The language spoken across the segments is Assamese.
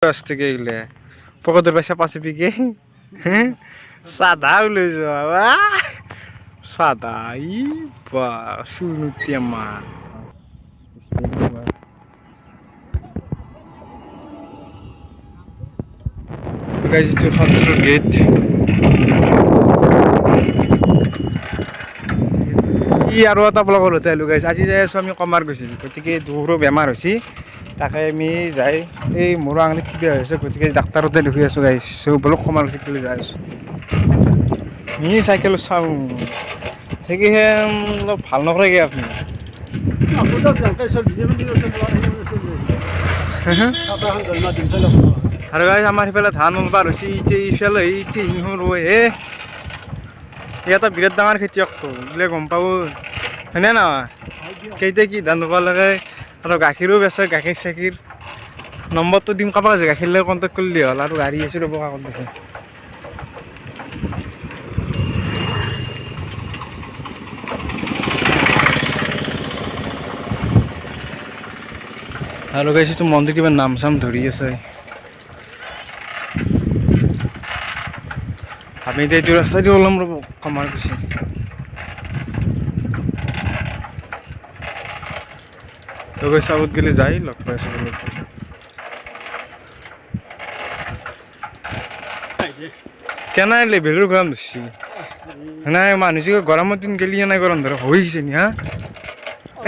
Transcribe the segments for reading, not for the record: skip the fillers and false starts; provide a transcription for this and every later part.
কাছ থেকে এগুলো পকেটের পয়সা পাশে পিকে হ্যাঁ সাদা উলে যাওয়া সাদা ই বা সুনুতি আমার guys itu satu gate ই আৰু এটা ব্লগ হ'ল তাইলো গাইছ আজি যাই আছোঁ আমি কমাৰ গৈছিলোঁ গতিকে দুখৰো বেমাৰ হৈছে তাকে আমি যাই এই মোৰ আঙুলিত কিবা হৈছে গতিকে ডাক্তৰতে দেখুৱাই আছোঁ গাইছ ব্লগ কমাৰ গৈছে বুলি যাই আছোঁ ই চাইকেল চাওঁ সেইহে অলপ ভাল নকৰেগৈ আপুনি আৰু গাইছ আমাৰ সিফালে ধান ওলবাৰ হৈছে এতিয়া ইফালে এতিয়া ইহু ৰৈ হে এটা বিৰাট ডাঙৰ খেতিয়কটো বোলে গম পাব হয়নে নহয় কেইটা কি ধান ৰুব লাগে আৰু গাখীৰো বেচে গাখীৰ চাখীৰ নম্বৰটো দিম কাৰোবাক আছে গাখীৰ লৈ কণ্টেক্ট কৰিলে হ'ল আৰু গাড়ী আছে ৰ'ব কাকত দেখি আৰু গাইছ এইটো মন্দিৰ কিবা নাম চাম ধৰি আছে আমি এতিয়া এইটো ৰাস্তা দি ওলাম ৰ'ব কমাৰ গৈছে তো গৈ চাবত গেলে যাই লগ পাই আছোঁ কেনে লেভেলৰ গৰম ধৰছি নাই মানুহ যে গৰমৰ দিন গেলি নাই গৰম ধৰ হৈ গৈছে নি হা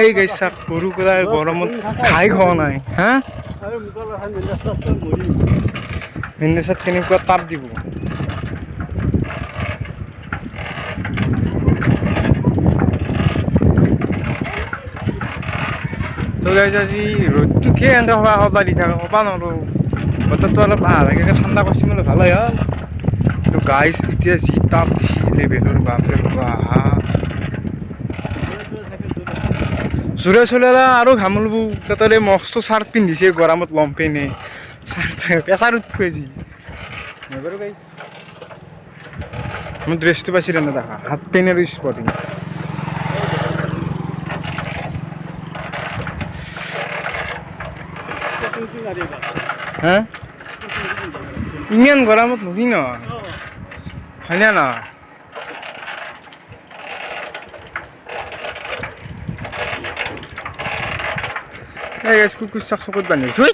এই গাইছ চাক গৰু পেলাই গৰমত খাই খোৱা নাই হা মেন্দেছত কেনেকুৱা তাপ দিব তো গাইছ আজি ৰ'দটো কি এনেকৈ সদায় দি থাকে ক'বা নোৱাৰোঁ বতৰটো অলপ লাহেকৈ ঠাণ্ডা কৰিছে মানে ভাল হয় হ'ল তো গাইছ এতিয়া যি তাপ দিছে লেভেলৰ বাপৰে বাপ জোৰে চোৰে আৰু ঘামলব তাতে মস্ত চাৰ্ট পিন্ধিছে গৰমত লম পেনে প্ৰেছাৰ উঠে যি বাৰু গাইছ মোৰ ড্ৰেছটো পাইছি তেনে দেখা হাত পেন আৰু স্পৰ্টিং হা ইমান গৰমত নহি ন হয়নে নহয় এই গাইছ কুকুৰ চাক চকুত বান্ধিছোঁ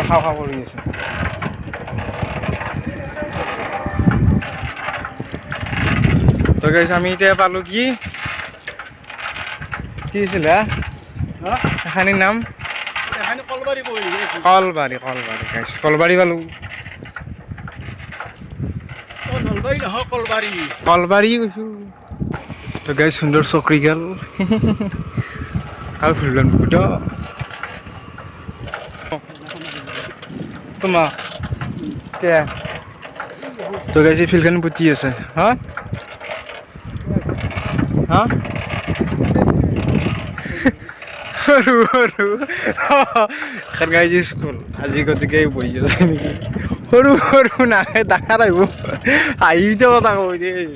খাওঁ খাওঁ কৰি আছে তো গাইছ আমি এতিয়া পালোঁ কি আছিল হা এখানিৰ নাম কলবাৰী গাইছ কলবাৰী পালোঁ কলবাৰী কৈছোঁ তো গাইছ সুন্দৰ চকৰি গেল আৰু ফুলন বুট তোমা কে তো গাইছ ফিল্ডখন পুতি আছে হা হা সৰু সৰু এখন গাইছ স্কুল আজি গতিকে বহি আছে নেকি সৰু সৰু নাহে ডাঙৰ আহিব কথা কৈ দেই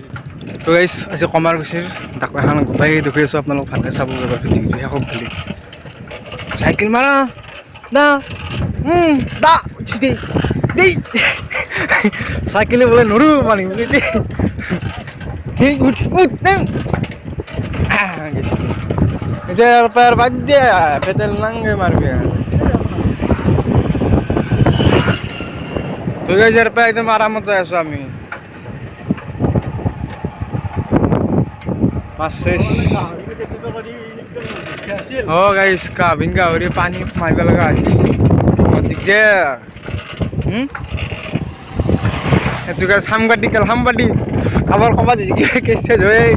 তো গাইছ আজি কমাৰ গৈছিল তাকো এখন গোটাই দেখুৱাই আছোঁ আপোনালোক ভালকৈ চাব যাবা ভিডিঅ'টো শেষক বুলি চাইকেল মাৰা না দা উঠি দেই দেই চাইকেলে বোলে নৰো মাৰিম বোলে দেই সেই উঠ উঠ যে পাৰ বাদ দিয়া পেটেল নাংগে মাৰবে তো গাইছ ইয়াৰ পৰা একদম আৰামত যাই আছোঁ আমি মাছ গাইছ কাবিন গাহৰি পানী মাৰিব লগা হৈছে দিগদাৰ সেইটো গাইছ সাংবাদিক আমাৰ ক'ৰবাত কেছ হৈ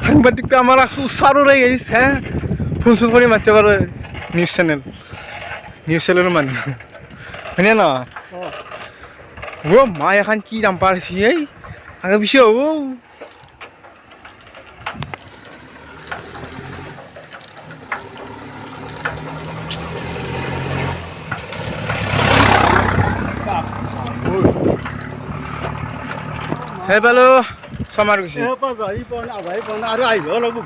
সাংবাদিকটো আমাৰ ওচৰৰে গাইছ হে ফোন চোন কৰি মাতিব পাৰো নিউজ চেনেলৰ মানুহ হয়নে নহয় মা এখন কি দাম্পাৰ হৈছে এই আগে পিছে হ'ব হে পালো চমাৰ গৈছে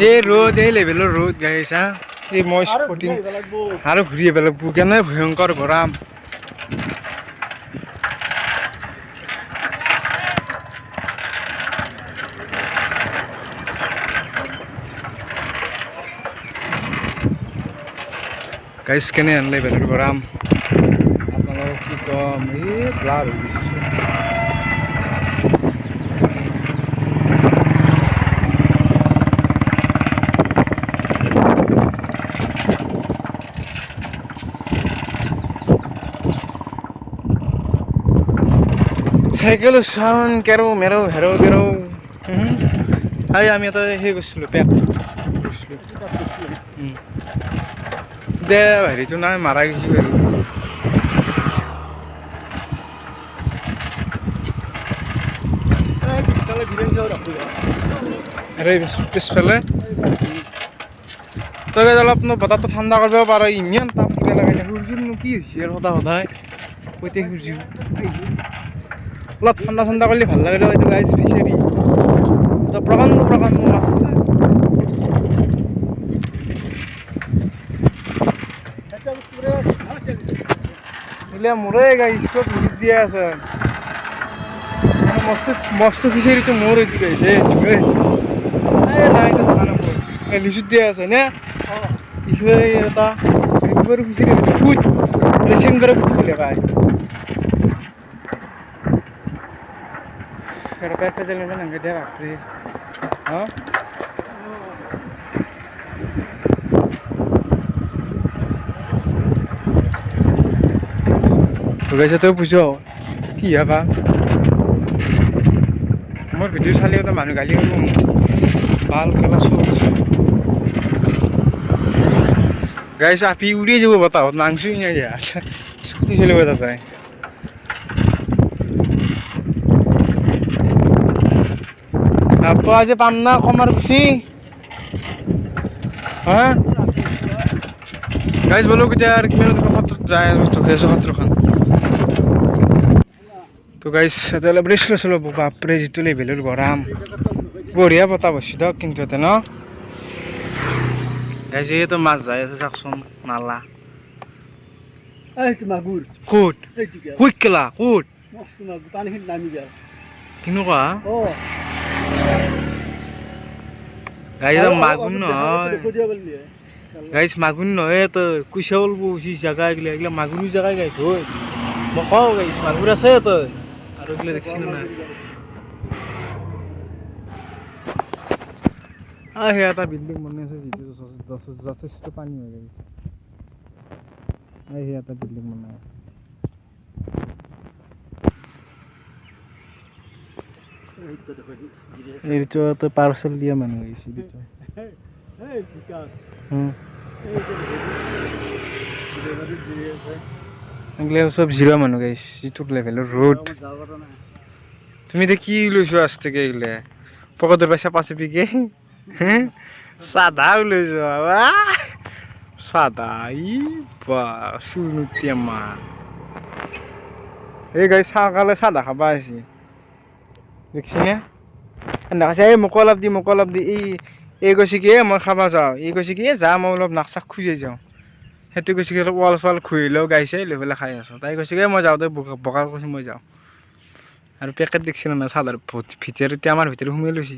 এই ৰ'দ এই লেভেলৰ ৰ'দ গাইছা এই মই স্পৰ্টিং আৰু ঘূৰি আহিব লাগিব কেনে ভয়ংকৰ গৰম গাইজ কেনে আনলে বেলেগ গৰম আপোনালোকক কি কম এই ব্লাৰ হৈ গৈছে চাইকেল চাউন কেৰো মেৰো হেৰো কেৰো আমি এটা সেই কৰিছিলোঁ পেক কৰিছিলোঁ দে হেৰিটো নাই মাৰা গৈছে বাৰু পিছফালে তই অলপ বতাহটো ঠাণ্ডা কৰিব পাৰ ইমান তাপ লগাই সূৰ্যনো কি হৈছে আৰু সদায় কৈতে সূৰ্য অলপ ঠাণ্ডা ঠাণ্ডা কৰিলে ভাল লাগিলে হয়তো গাইজ ফিচাৰী প্ৰকাণ্ড প্ৰকাণ্ড মাছ আছে মোৰে গাইজ চব ভিজিট দিয়া আছে মস্ত ফিচাৰীটো মোৰ এইটো গাইছে নাই লিচুত দিয়া আছে নে এটা ফিচাৰী ফুট লেচিন করে ফুটলে গাই pero pepe del no nang dia apri ha তো গাইছে তো বুঝো কি হবা মোর ভিডিও চালিও তো মানুষ গালি করব ভাল খেলা চলছে গাইছে আপি উড়িয়ে যাব বতাহ মাংসই না যায় স্কুটি চলে বেড়া যায় আপু আজ পাম না কমার খুশি হ্যাঁ গাইজ বলো কেতিয়া আর কিমান কথা যায় তো খেয়েছো মাত্র খান তো গাইজ তাহলে ব্রেস লৈছিল বাপরে যিটো লেভেলৰ গৰম বঢ়িয়া বতাহ বসি দিয়ক কিন্তু এতে ন গাইজ এই তো মাছ যাই আছে চাকচোন নালা এইটো মাগুৰ ক'ত এইটো কি হুইকেলা ক'ত মস্ত মাগুৰ পানীখিনি নামি যায় কেনেকুৱা অ গাইজ মাগুৰ নহয় গাইজ মাগুৰ নহয় তো কুইছা বলবো জাগা এগুলা এগুলা মাগুৰৰ জাগা গাইজ হয় মই কওঁ গাইজ মাগুৰ আছে তই আৰু এগুলা দেখছি না সেই এটা বিল্ডিং বনাই আছে যিটো যথেষ্ট পানী হৈ গৈছে সেই এটা বিল্ডিং বনাই আছে এইটো তো পাৰ্চেল দিয়া মানুহ আহিছে এই বিকাশ এগুলা সব জিৰা মানুহ গাইছ যিটো লেভেলৰ ৰোড তুমি এতিয়া কি লৈছো আজ থেকে এগুলা পকেটৰ পইচা পাঁচ পিকে সাদা লৈছো সাদা ই বা সুনুতিয়া মা এই গাই চাকালে সাদা খাবা আহিছে দেখছি নে নাকাছে এই মোক অলপ দি এই কৈছে কি মই খাবা যাওঁ এই কৈছে কি যা মই অলপ নাক চাক খুজাই যাওঁ সেইটো কৈছে কি অলপ ৱাল চোৱাল খুলি লওঁ গাইছে লৈ পেলাই খাই আছোঁ তাই কৈছে কি মই যাওঁতে বকা কৈছে মই যাওঁ আৰু পেকেট দেখছি না চাদাৰ ভিতৰত এতিয়া আমাৰ ভিতৰত সোমাই লৈছে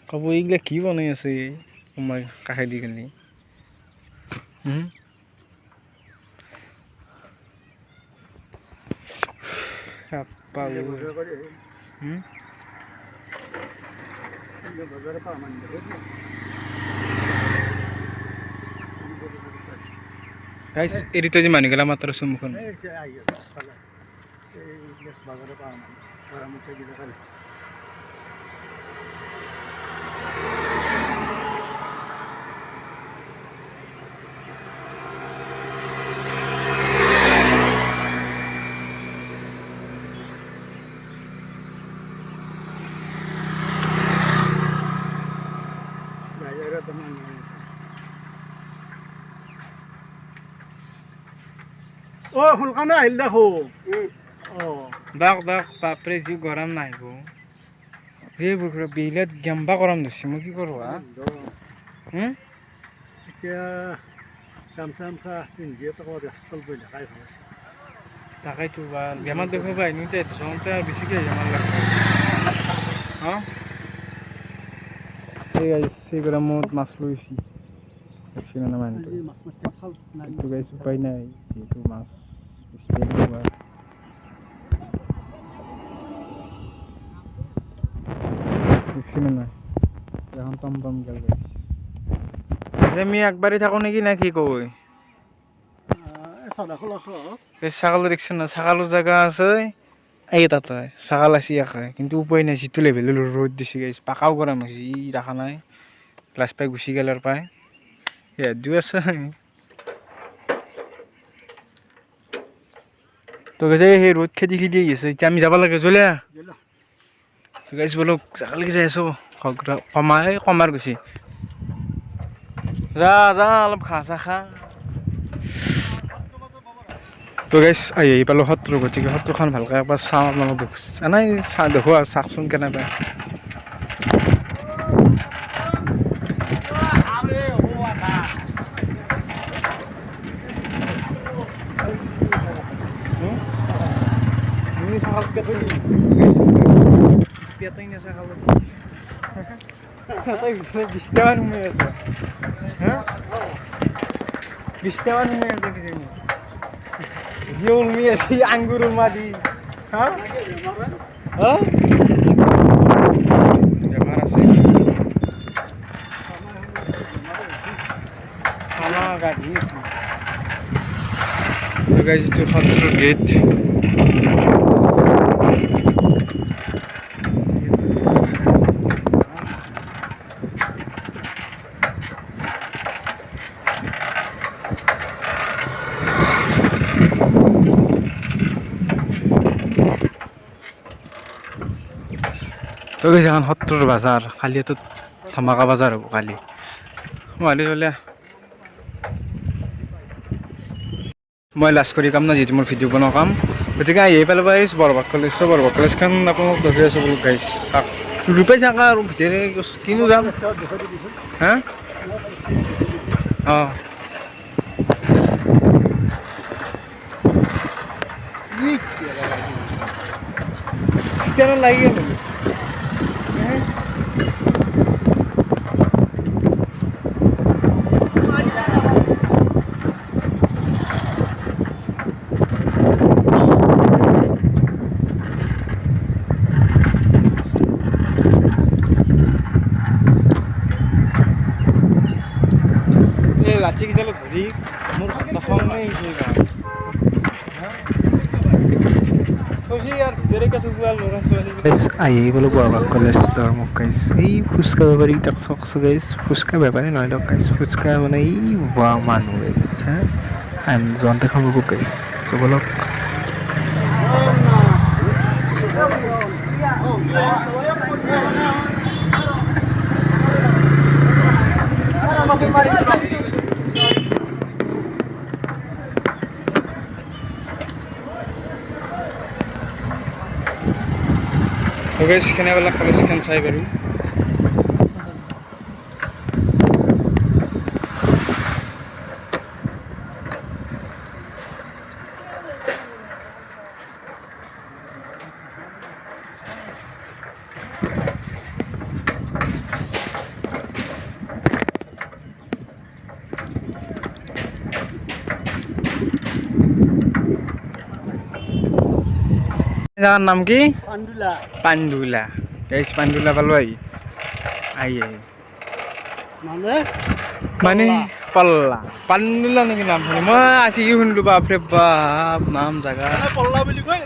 ক'ব এইগিলা কি বনাই আছে মই কাষেদি গেলি গাইছ এৰিতো যে মানুহগিলা মাত্ৰ চুমুখন ও ফুলকানে আহিল দেখো দাক বাপৰে যি গৰম নাহিব সেইবোৰ বিলত গেম্বা কৰাম ধৰিছে মই কি কৰোঁ এতিয়া গামচা চামচা পিন্ধি টকা ব্যস্ত কৰি দেখাই ভাল আছে তাকেইতো বা বেমাৰ দেখুৱাব আহিনো এতিয়া বেছিকৈ বেমাৰ লাগে অঁ সেই গ্ৰামত মাছ লৈছি দেখছি মানে মানুহটো আজি মাছ মাৰিব খাল নাই এইটো গাইছ উপায় নাই যিহেতু মাছ দেখছি নে নাই এখন টম টম গেল গাইছ আমি একবাৰেই থাকোঁ নেকি না কি কয় চাদা খোলা খাওঁ ছাগল দেখছি না ছাগলৰ জেগা আছে এই তাতে ছাগল আছে একে কিন্তু উপায় নাই যিটো লেভেলৰ ৰ'দ দিছে গাইছ পাকাও গৰম হৈছে ই দেখা নাই গ্লাছ পাই গুচি গেল আৰু পাই সিহঁতিও আছে তো গাইছ সেই ৰ'দ খেদি খেদি আহি আছে এতিয়া আমি যাব লাগে জলিয়া তো গাইছ বলক ছাগলকে যাই আছো কমাৰ গৈছে যা যা অলপ ঘাঁহ চাহ খা তো গাইছ আহি পালোঁ সত্ৰ গতিকে সত্ৰখন ভালকৈ একবাৰ চাওঁ আপোনালোকক এনেই চাহ দেখোঁ আৰু চাওকচোন কেনেকৈ বিশটামান সোমাই আছে 20টামান সোমাই আছে কিজানি জিউল মি আছে আঙ্গুরের মাদি হ্যাঁ হ্যাঁ বেমার আছে খানা গাড়ি তো গাইজ তো সত্র গেট তো গেছে এখন সত্ৰৰ বাজাৰ কালিতো ধমাকা বাজাৰ হ'ব কালি চলে মই লাষ্ট কৰি কাম না যিটো মোৰ ভিডিঅ' বনোৱা কাম গতিকে আহি পেলাই পাইছ বৰবাগ কলেজখন আপোনালোক ধৰি আছোঁ বোলো গাইছ চাওক ৰূপাই চাকা আৰু ভিতৰে কিনো যাম হা অঁ ষ্টেণ্ডত লাগি গ'ল লাঠি কেইডালত ধৰি মোৰ ঘণ্টা খঙেই হৈছে আহি বোলো বৰবাগ কলেজ ধৰ্মক গাইছ এই ফুচকা বেপাৰী তাক চকছো গাইছ ফুচকা বেপাৰী নহয় দিয়ক গাইছ ফুচকা মানে এই বোৱা মানুহ গাইছ জনতে খাব গাইছ বলক কেনেবিলাক কলেজখন চাই বাৰু জাগাৰ নাম কি পাণ্ডুলা গাইছ পাণ্ডুলা পালো আহি মানে পল্লা পাণ্ডুলা নেকি নাম শুনি মই আজি শুনিলো বাপৰে বাপ নাম জাগা পল্লা বুলি কয়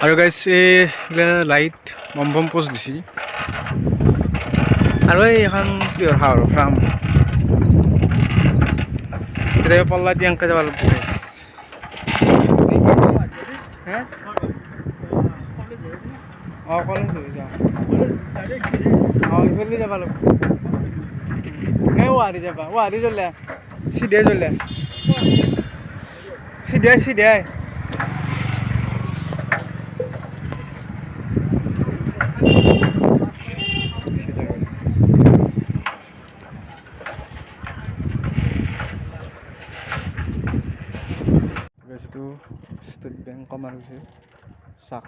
আৰু গাইছ এই লাইট বম পোষ্ট দিছে আৰু এইখন কিহৰ হাঁহৰ ফাৰ্ম এতিয়া পল্লা দি এনেকৈ যাব লাগিব গাইছ অঁ কলেজ হৈ যাওঁ অঁ ইফালে যাব লাগিব নে ৱাহাৰী যাবা ৱাহাৰী জ্বলে চিধাই জ্বলে চিধাই এইটো ষ্টেট বেংক কমাৰ হৈছে চাক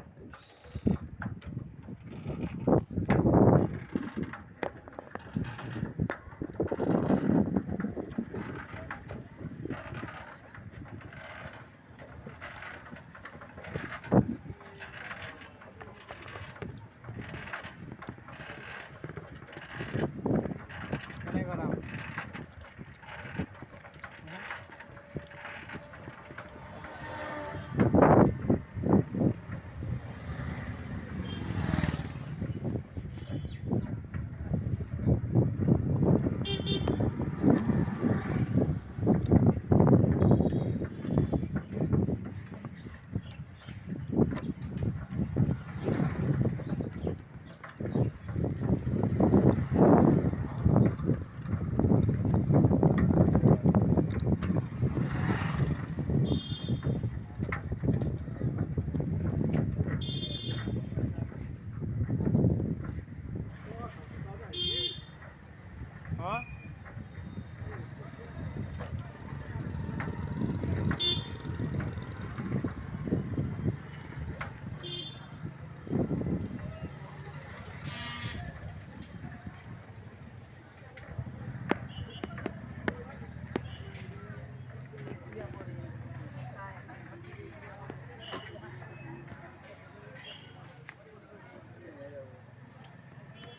হ্যাঁ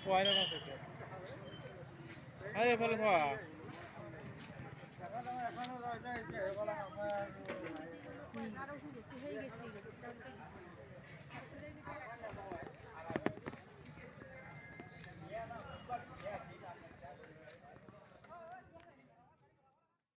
পয়লা না থেকে আৰে বলে বাবা এখনো যায় যে বলা আমাৰ